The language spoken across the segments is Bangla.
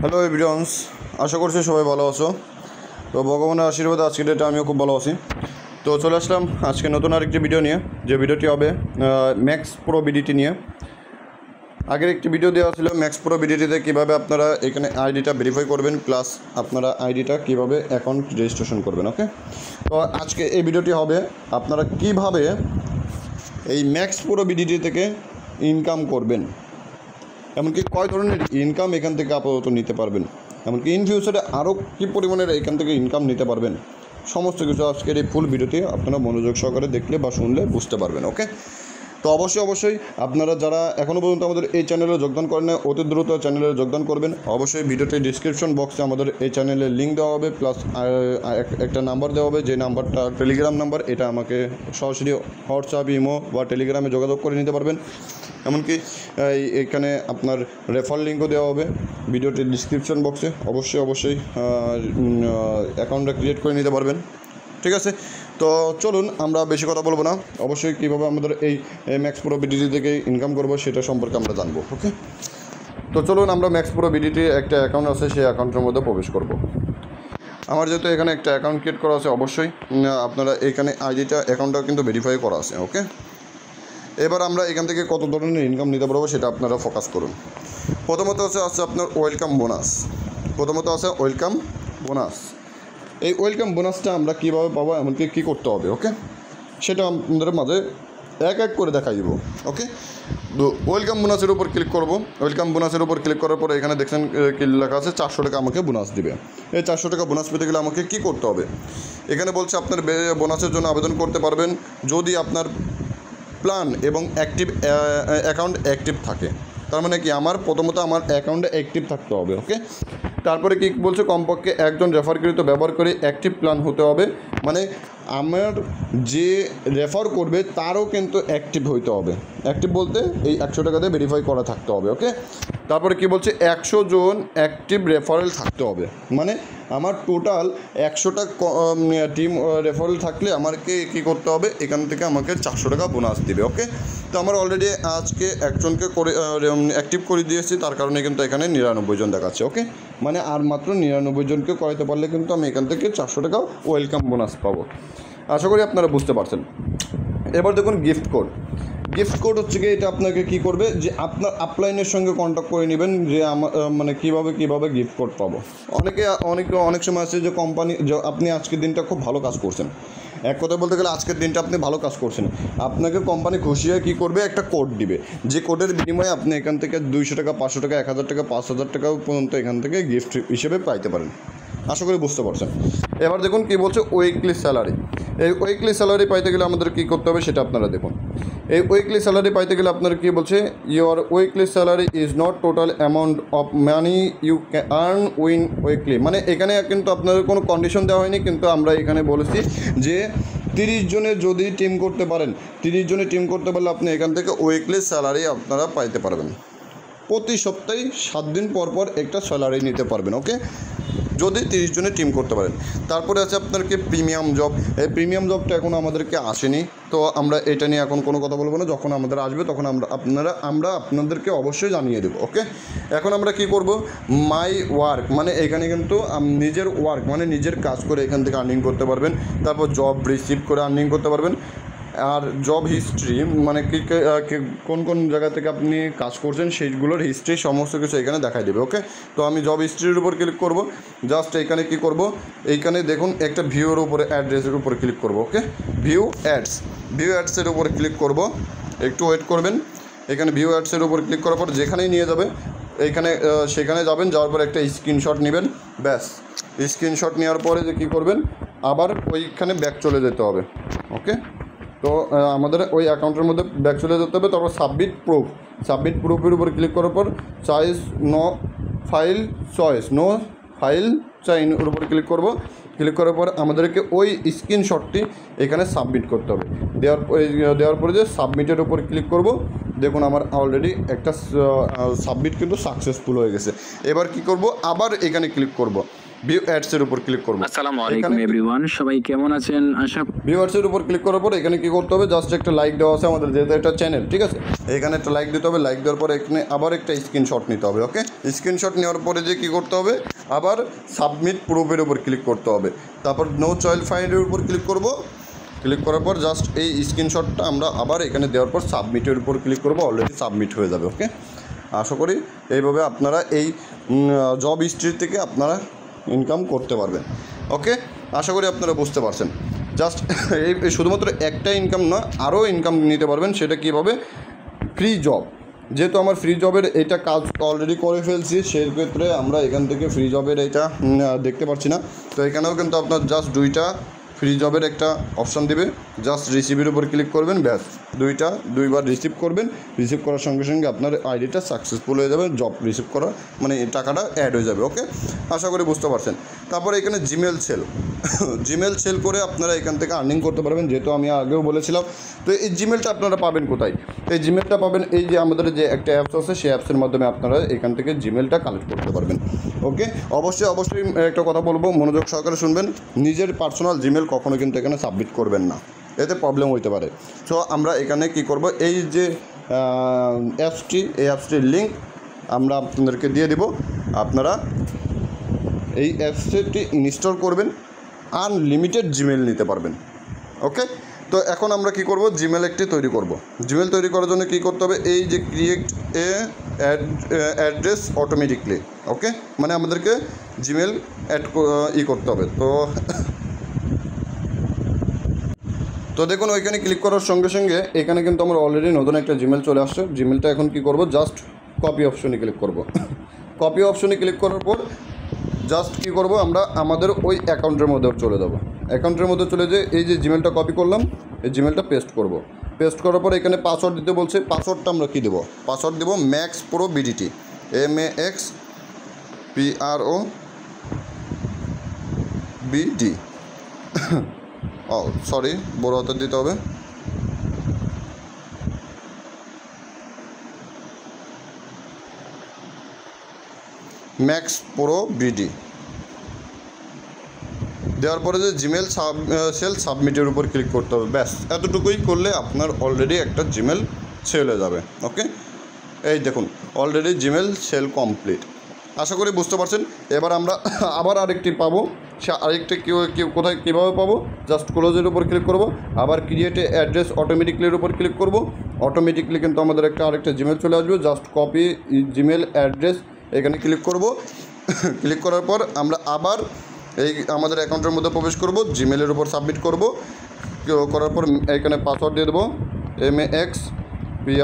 হ্যালো এভরিওয়ান্স, আশা করছি সবাই ভালো আছো। তো ভগবানের আশীর্বাদে আজকের ডেটে আমিও খুব ভালো আছি। তো চলে আসলাম আজকে নতুন আরেকটি ভিডিও নিয়ে, যে ভিডিওটি হবে ম্যাক্স প্রো বিডিটি নিয়ে। আগের একটি ভিডিও দেওয়া ছিল ম্যাক্স প্রো বিডিটিতে কীভাবে আপনারা এখানে আইডিটা ভেরিফাই করবেন, প্লাস আপনারা আইডিটা কীভাবে অ্যাকাউন্ট রেজিস্ট্রেশন করবেন। ওকে, তো আজকে এই ভিডিওটি হবে আপনারা কীভাবে এই ম্যাক্স প্রো বিডিটি থেকে ইনকাম করবেন, এমনকি কয় ধরনের ইনকাম এখান থেকে আপাতত নিতে পারবেন, এমনকি ইন ফিউচারে আরও কী পরিমাণের এখান থেকে ইনকাম নিতে পারবেন, সমস্ত কিছু আজকের এই ফুল ভিডিওটি আপনারা মনোযোগ সহকারে দেখলে বা শুনলে বুঝতে পারবেন। ওকে, তো অবশ্যই আপনারা যারা এখনও পর্যন্ত আমাদের এই চ্যানেলে যোগদান করেন না, অতি দ্রুত চ্যানেলে যোগদান করবেন। অবশ্যই ভিডিওটির ডিসক্রিপশন বক্সে আমাদের এই চ্যানেলের লিঙ্ক দেওয়া হবে, প্লাস একটা নাম্বার দেওয়া হবে, যে নাম্বারটা টেলিগ্রাম নাম্বার। এটা আমাকে সরাসরি হোয়াটসঅ্যাপ, ইমো বা টেলিগ্রামে যোগাযোগ করে নিতে পারবেন। এমনকি এখানে আপনার রেফার লিঙ্কও দেওয়া হবে ভিডিওটির ডিসক্রিপশন বক্সে। অবশ্যই অ্যাকাউন্টটা ক্রিয়েট করে নিতে পারবেন। ঠিক আছে, তো চলুন আমরা বেশি কথা বলবো না, অবশ্যই কীভাবে আমাদের এই ম্যাক্স প্রো বিডিটি থেকে ইনকাম করবো সেটা সম্পর্কে আমরা জানবো। ওকে, তো চলুন আমরা ম্যাক্স প্রো বিডিটির একটা অ্যাকাউন্ট আছে, সেই অ্যাকাউন্টের মধ্যে প্রবেশ করব। আমার যেহেতু এখানে একটা অ্যাকাউন্ট ক্রিয়েট করা আছে, অবশ্যই আপনারা এখানে অ্যাকাউন্টটা কিন্তু ভেরিফাই করা আছে। ওকে, এবার আমরা এখান থেকে কত ধরনের ইনকাম নিতে পারবো সেটা আপনারা ফোকাস করুন। প্রথমত আছে আপনার ওয়েলকাম বোনাস। এই ওয়েলকাম বোনাসটা আমরা কীভাবে পাবো, এমনকি কী করতে হবে, ওকে, সেটা আমাদের মাঝে এক এক করে দেখাই দিব। ওকে, তো ওয়েলকাম বোনাসের উপর ক্লিক করব। ওয়েলকাম বোনাসের উপর ক্লিক করার পরে এখানে দেখছেন কি লেখা আছে, 400 টাকা আমাকে বোনাস দিবে। এই 400 টাকা বোনাস পেতে গেলে আমাকে কী করতে হবে, এখানে বলছে আপনার বোনাসের জন্য আবেদন করতে পারবেন যদি আপনার প্ল্যান এবং অ্যাকাউন্ট অ্যাক্টিভ থাকে। তার মানে কি, প্রথমত আমার অ্যাকাউন্টে অ্যাক্টিভ থাকতে হবে। ওকে, তারপরে কি বলছে, কমপক্ষে একজন রেফারকৃত ব্যবহার করে অ্যাক্টিভ প্ল্যান হতে হবে, মানে আমার যে রেফার করবে তারও কিন্তু অ্যাক্টিভ হইতে হবে। অ্যাক্টিভ বলতে এই 100 টাকা দিয়ে ভেরিফাই করা থাকতে হবে। ওকে, তারপরে কি বলছে, 100 জন অ্যাক্টিভ রেফারেল থাকতে হবে, মানে আমার টোটাল 100টা টিম রেফারেল থাকলে আমাকে কী করতে হবে, এখান থেকে আমাকে 400 টাকা বোনাস দিবে। ওকে, তো আমার অলরেডি আজকে একজনকে করে অ্যাক্টিভ করে দিয়েছি, তার কারণে কিন্তু এখানে 99 জন দেখাচ্ছে। ওকে, মানে আর মাত্র 99 জনকে করাতে পারলে কিন্তু আমি এখান থেকে 400 টাকা ওয়েলকাম বোনাস পাবো। আশা করি আপনারা বুঝতে পারছেন। এবার দেখুন গিফট কোড হচ্ছে কি, এটা আপনাকে কী করবে, যে আপনার আপলাইনের সঙ্গে কন্ট্যাক্ট করে নেবেন, যে মানে কীভাবে গিফট কোড পাবো। অনেক সময় আছে যে কোম্পানি, আপনি আজকের দিনটা খুব ভালো কাজ করছেন, এক কথা বলতে গেলে আজকের দিনটা আপনি ভালো কাজ করছেন, আপনাকে কোম্পানি খুশি হয়ে কী করবে, একটা কোড দিবে, যে কোডের বিনিময়ে আপনি এখান থেকে 200 টাকা, 500 টাকা, 1000 টাকা, 5000 টাকা পর্যন্ত এখান থেকে গিফট হিসেবে পাইতে পারেন। আশা করি বুঝতে পারছেন। এবার দেখুন কী বলছে, উইকলি স্যালারি। এই উইকলি স্যালারি পাইতে গেলে আমাদের কী করতে হবে সেটা আপনারা দেখুন। এই উইকলি স্যালারি পাইতে গেলে আপনার কী বলছে, your weekly salary is not total amount of money you can earn weekly. মানে এখানে কিন্তু আপনাদের কোনো কন্ডিশন দেওয়া হয়নি, কিন্তু আমরা এখানে বলেছি যে 30 জনের যদি টিম করতে পারেন, 30 জনের টিম করতে পারলে আপনি এখান থেকে উইকলি স্যালারি আপনারা পাইতে পারবেন। প্রতি সপ্তাহে 7 দিন পর একটা স্যালারি নিতে পারবেন। ওকে, যদি 30 জনে টিম করতে পারেন। তারপরে আছে আপনাকে প্রিমিয়াম জব। এই প্রিমিয়াম জবটা এখন আমাদেরকে আসেনি, তো আমরা এটা নিয়ে এখন কোনো কথা বলবো না। যখন আমাদের আসবে তখন আমরা আপনাদেরকে অবশ্যই জানিয়ে দেবো। ওকে, এখন আমরা কি করব, মাই ওয়ার্ক, মানে এখানে কিন্তু নিজের ওয়ার্ক মানে নিজের কাজ করে এখান থেকে আর্নিং করতে পারবেন। তারপর জব রিসিভ করে আর্নিং করতে পারবেন। আর জব হিস্ট্রি, মানে কোন জায়গা থেকে আপনি কাজ করছেন সেইগুলোর হিস্ট্রি সমস্ত কিছু এখানে দেখাই দেবে। ওকে, তো আমি জব হিস্ট্রির উপর ক্লিক করব। জাস্ট এখানে কি করব, এইখানে দেখুন একটা ভিউর উপরে অ্যাড্রেসের উপরে ক্লিক করব। ওকে, ভিউ অ্যাডসের উপর ক্লিক করব, একটু ওয়েট করবেন। এখানে ভিউ অ্যাডসের উপর ক্লিক করার পর যেখানেই নিয়ে যাবে সেখানে যাবেন, যাওয়ার পর একটা স্ক্রিনশট নেবেন। ব্যাস, স্ক্রিনশট নেওয়ার পরে যে কী করবেন, আবার ওইখানে ব্যাক চলে যেতে হবে। ওকে, তো আমাদের ওই অ্যাকাউন্টের মধ্যে ব্যাক চলে যেতে হবে। তারপর সাবমিট প্রুফের উপর ক্লিক করার পর নো ফাইল চাইনের উপর ক্লিক করার পর আমাদেরকে ওই স্ক্রিনশটটি এখানে সাবমিট করতে হবে। দেওয়ার পরে যে সাবমিটের উপর ক্লিক করব, দেখুন আমার অলরেডি একটা সাবমিট কিন্তু সাকসেসফুল হয়ে গেছে। এবার কি করব, আবার এখানে ক্লিক করব। ভিউ অ্যাডসের উপর ক্লিক করব। আসসালামু আলাইকুম এভরিওয়ান, সবাই কেমন আছেন? ভিউ অ্যাডসের উপর ক্লিক করার পর এখানে কী করতে হবে, জাস্ট একটা লাইক দেওয়া আছে আমাদের, যেহেতু একটা চ্যানেল, ঠিক আছে, এখানে একটা লাইক দিতে হবে। লাইক দেওয়ার পরে এখানে আবার একটা স্ক্রিনশট নিতে হবে। ওকে, স্ক্রিনশট নেওয়ার পরে যে কী করতে হবে, আবার সাবমিট প্রুফের উপর ক্লিক করতে হবে। তারপর নো চাইল্ড ফাইন্ডের উপর ক্লিক করব। ক্লিক করার পর জাস্ট এই স্ক্রিনশটটা আমরা আবার এখানে দেওয়ার পর সাবমিটের উপর ক্লিক করব। অলরেডি সাবমিট হয়ে যাবে। ওকে, আশা করি এইভাবে আপনারা এই জব হিস্ট্রি থেকে আপনারা ইনকাম করতে পারবেন। ওকে, আশা করি আপনারা বুঝতে পারছেন। জাস্ট এই শুধুমাত্র একটা ইনকাম না, আরও ইনকাম নিতে পারবেন। সেটা কীভাবে, ফ্রি জব, যেহেতু আমার ফ্রি জবের এটা কাজ অলরেডি করে ফেলছি, সেক্ষেত্রে আমরা এখান থেকে ফ্রি জবের এটা দেখতে পাচ্ছি না। তো এখানেও কিন্তু আপনার জাস্ট ফ্রি জবের একটা অপশান দেবে, জাস্ট রিসিভের উপর ক্লিক করবেন, ব্যাস দুইবার রিসিভ করবেন। রিসিভ করার সঙ্গে সঙ্গে আপনার আইডিটা সাকসেসফুল হয়ে যাবে, জব রিসিভ করা মানে টাকাটা অ্যাড হয়ে যাবে। ওকে, আশা করি বুঝতে পারছেন। তারপরে এখানে জিমেল সেল করে আপনারা এখান থেকে আর্নিং করতে পারবেন, যেহেতু আমি আগেও বলেছিলাম। তো এই জিমেলটা আপনারা পাবেন কোথায়? এই জিমেলটা পাবেন এই যে আমাদের যে একটা অ্যাপস আছে, সেই অ্যাপসের মাধ্যমে আপনারা এখান থেকে জিমেলটা কালেক্ট করতে পারবেন। ওকে, অবশ্যই একটা কথা বলবো, মনোযোগ সহকারে শুনবেন। নিজের পার্সোনাল জিমেল কখনো কিন্তু এখানে সাবমিট করবেন না, এতে প্রবলেম হতে পারে। সো আমরা এখানে কি করব, এই যে এই অ্যাপসটির লিঙ্ক আমরা আপনাদেরকে দিয়ে দেব। আপনারা এই অ্যাপসটি ইনস্টল করবেন, আনলিমিটেড জিমেল নিতে পারবেন। ওকে, তো এখন আমরা কি করব, জিমেল একটি তৈরি করব। জিমেল তৈরি করার জন্য কি করতে হবে, এই যে ক্রিয়েট অ্যাড্রেস অটোমেটিকলি। ওকে, মানে আমাদেরকে জিমেল করতে হবে। তো দেখুন, ওইখানে ক্লিক করার সঙ্গে সঙ্গে এখানে কিন্তু আমার অলরেডি নতুন একটা জিমেল চলে আসছে। জিমেলটা এখন কি করব, জাস্ট কপি অপশনে ক্লিক করব। কপি অপশনে ক্লিক করার পর জাস্ট কী করব, আমরা আমাদের ওই অ্যাকাউন্টের মধ্যে চলে যাব। অ্যাকাউন্টের মধ্যে চলে যেয়ে এই যে জিমেলটা কপি করলাম, এই জিমেলটা পেস্ট করব। পেস্ট করার পর এখানে পাসওয়ার্ড দিতে বলছে। পাসওয়ার্ডটা আমরা কী দেবো, পাসওয়ার্ড দেবো ম্যাক্স প্রো বিডিটি, MAXPROBD। ও সরি, বড় হাতের দিতে হবে। ম্যাক্স প্রো বিডি দেওয়ার পরে যে জিমেল সেল সাবমিটের উপর ক্লিক করতে হবে। ব্যাস এতটুকুই করলে আপনার অলরেডি একটা জিমেল সেল হয়ে যাবে। ওকে, এই দেখুন অলরেডি জিমেল সেল কমপ্লিট। আশা করি বুঝতে পারছেন। এবার আমরা আবার আরেকটি পাবো। সে আরেকটা কোথায় কীভাবে পাবো, জাস্ট ক্লোজের উপর ক্লিক করব। আবার ক্রিয়েট অ্যাড্রেস অটোমেটিকলির উপর ক্লিক করব। অটোমেটিকলি কিন্তু আমাদের আরেকটা জিমেল চলে আসবে। জাস্ট কপি জিমেল অ্যাড্রেস এখানে ক্লিক করব। ক্লিক করার পর আমরা আবার এই আমাদের অ্যাকাউন্টের মধ্যে প্রবেশ করব, জিমেলের উপর সাবমিট করব। করার পর এখানে পাসওয়ার্ড দিয়ে দেবো MAXPROBD।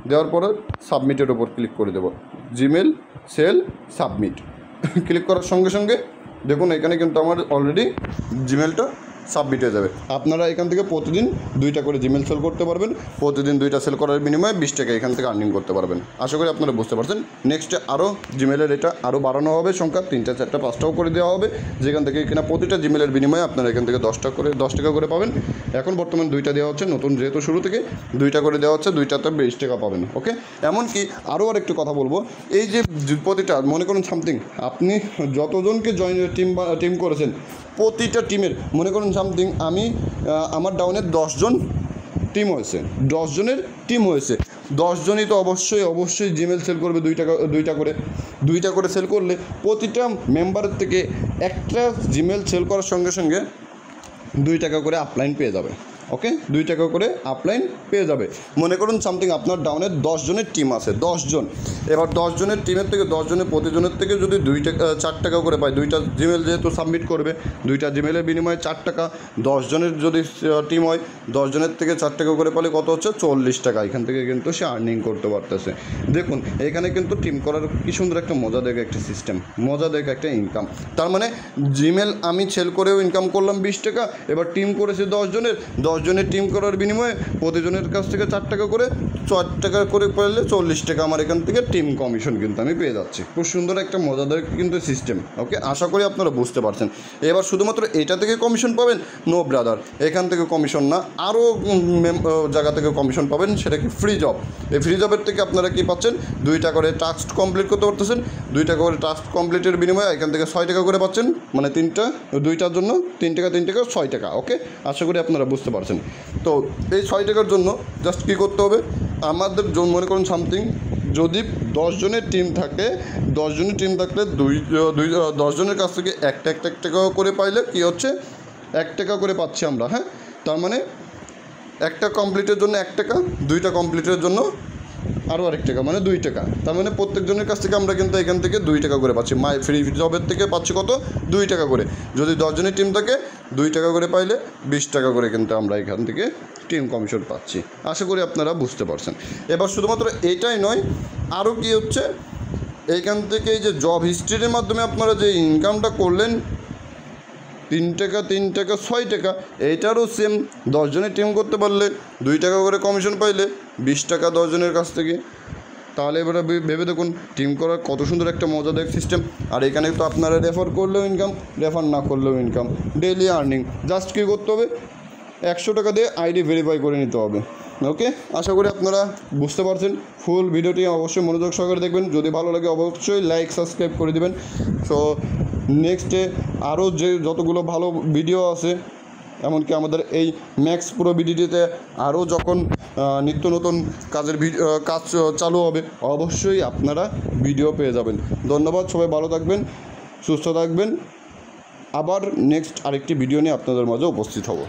দেওয়ার পরে সাবমিটের উপর ক্লিক করে দেবো, জিমেল সেল সাবমিট। ক্লিক করার সঙ্গে সঙ্গে দেখুন এখানে কিন্তু আমার অলরেডি জিমেলটা সাবমিট হয়ে যাবে। আপনারা এখান থেকে প্রতিদিন 2টা করে জিমেল সেল করতে পারবেন। প্রতিদিন 2টা সেল করার বিনিময়ে 20 টাকা এখান থেকে আর্নিং করতে পারবেন। আশা করি আপনারা বুঝতে পারছেন। নেক্সটে আরও জিমেলের এটা আরও বাড়ানো হবে, সংখ্যা 3টা 4টা 5টাও করে দেওয়া হবে, যেখান থেকে কিনা প্রতিটা জিমেলের বিনিময়ে আপনারা এখান থেকে 10 টাকা করে পাবেন। এখন বর্তমান 2টা দেওয়া হচ্ছে, নতুন যেহেতু শুরু থেকে 2টা করে দেওয়া হচ্ছে, 2টাতে 20 টাকা পাবেন। ওকে, এমনকি আরও আরেকটু কথা বলবো, এই যে প্রতিটা মনে করুন সামথিং আপনি যতজনকে টিম করেছেন, প্রতিটা টিমের মনে করুন সামথিং আমার ডাউনে 10 জন টিম হয়েছে, 10 জনের টিম হয়েছে। 10 জনই তো অবশ্যই জিমেল সেল করবে 2টা করে সেল করলে প্রতিটা মেম্বারের থেকে একটা জিমেল সেল করার সঙ্গে সঙ্গে 2 টাকা করে আপলাইন পেয়ে যাবে। ওকে, 2 টাকা করে আপলাইন পেয়ে যাবে। মনে করুন সামথিং আপনার ডাউনে 10 জনের টিম আছে, 10 জন। এবার 10 জনের টিমের থেকে 10 জনের প্রতিজনের থেকে যদি 4 টাকা করে পায়, 2টা জিমেল যেহেতু সাবমিট করবে, 2টা জিমেলের বিনিময়ে 4 টাকা। 10 জনের যদি টিম হয়, 10 জনের থেকে 4 টাকা করে পালে কত হচ্ছে, 40 টাকা। এখান থেকে কিন্তু সে আর্নিং করতে পারতেছে। দেখুন এখানে কিন্তু টিম করার কি সুন্দর একটা মজাদায়ক একটা সিস্টেম, মজাদায়ক একটা ইনকাম। তার মানে জিমেল আমি সেল করেও ইনকাম করলাম 20 টাকা। এবার টিম করেছে 10 জনের, 10 10 জনের টিম করার বিনিময়ে প্রতিজনের কাছ থেকে 4 টাকা করে 4 টাকা করে পেলে 40 টাকা আমার এখান থেকে টিম কমিশন কিন্তু আমি পেয়ে যাচ্ছি। খুব সুন্দর একটা মজাদার কিন্তু সিস্টেম। ওকে, আশা করি আপনারা বুঝতে পারছেন। এবার শুধুমাত্র এটা থেকে কমিশন পাবেন? নো ব্রাদার, এখান থেকে কমিশন না, আরও জায়গা থেকে কমিশন পাবেন। সেটা কি ফ্রি জব। এই ফ্রি জবের থেকে আপনারা কি পাচ্ছেন? 2 টাকা করে টাস্ক কমপ্লিট করতে পারতেছেন। 2 টাকা করে টাস্ক কমপ্লিটের বিনিময়ে এখান থেকে 6 টাকা করে পাচ্ছেন, মানে 2টার জন্য 3 টাকা 3 টাকা 6 টাকা। ওকে, আশা করি আপনারা বুঝতে পারছেন। তো এই 6 টাকার জন্য জাস্ট কী করতে হবে, আমাদের মনে করুন সামথিং যদি 10 জনের টিম থাকে, 10 জনের টিম থাকলে 10 জনের কাছ থেকে 1 টাকা করে পাইলে কী হচ্ছে, 1 টাকা করে পাচ্ছি আমরা। হ্যাঁ, তার মানে একটা কমপ্লিটের জন্য 1 টাকা, 2টা কমপ্লিটের জন্য আরও 1 টাকা, মানে 2 টাকা। তার মানে প্রত্যেকজনের কাছ থেকে আমরা কিন্তু এখান থেকে 2 টাকা করে পাচ্ছি। ফ্রি জবের থেকে পাচ্ছি কত? 2 টাকা করে। যদি 10 জনের টিম থাকে 2 টাকা করে পাইলে 20 টাকা করে কিন্তু আমরা এখান থেকে টিম কমিশন পাচ্ছি। আশা করি আপনারা বুঝতে পারছেন। এবার শুধুমাত্র এটাই নয়, আরও কী হচ্ছে, এইখান থেকে এই যে জব হিস্ট্রির মাধ্যমে আপনারা যে ইনকামটা করলেন 3 টাকা 3 টাকা 6 টাকা, এইটারও সেম 10 জনের টিম করতে পারলে 2 টাকা করে কমিশন পাইলে 20 টাকা 10 জনের কাছ থেকে। তাহলে এবারে ভেবে দেখুন টিম করার কত সুন্দর একটা মজাদার সিস্টেম। আর এখানে তো আপনারা রেফার করলেও ইনকাম, রেফার না করলেও ইনকাম, ডেইলি আর্নিং। জাস্ট কী করতে হবে, 100 টাকা দিয়ে আইডি ভেরিফাই করে নিতে হবে। ওকে, আশা করি আপনারা বুঝতে পারছেন। ফুল ভিডিওটি অবশ্যই মনোযোগ সহকারে দেখবেন। যদি ভালো লাগে অবশ্যই লাইক সাবস্ক্রাইব করে দেবেন। সো নেক্সটে আরও যে যতগুলো ভালো ভিডিও আছে, এমনকি আমাদের এই ম্যাক্স প্রো ভিডিওতে আরও যখন নিত্য নতুন কাজ চালু হবে, অবশ্যই আপনারা ভিডিও পেয়ে যাবেন। ধন্যবাদ, সবাই ভালো থাকবেন, সুস্থ থাকবেন। আবার নেক্সট আরেকটি ভিডিও নিয়ে আপনাদের মাঝে উপস্থিত হব।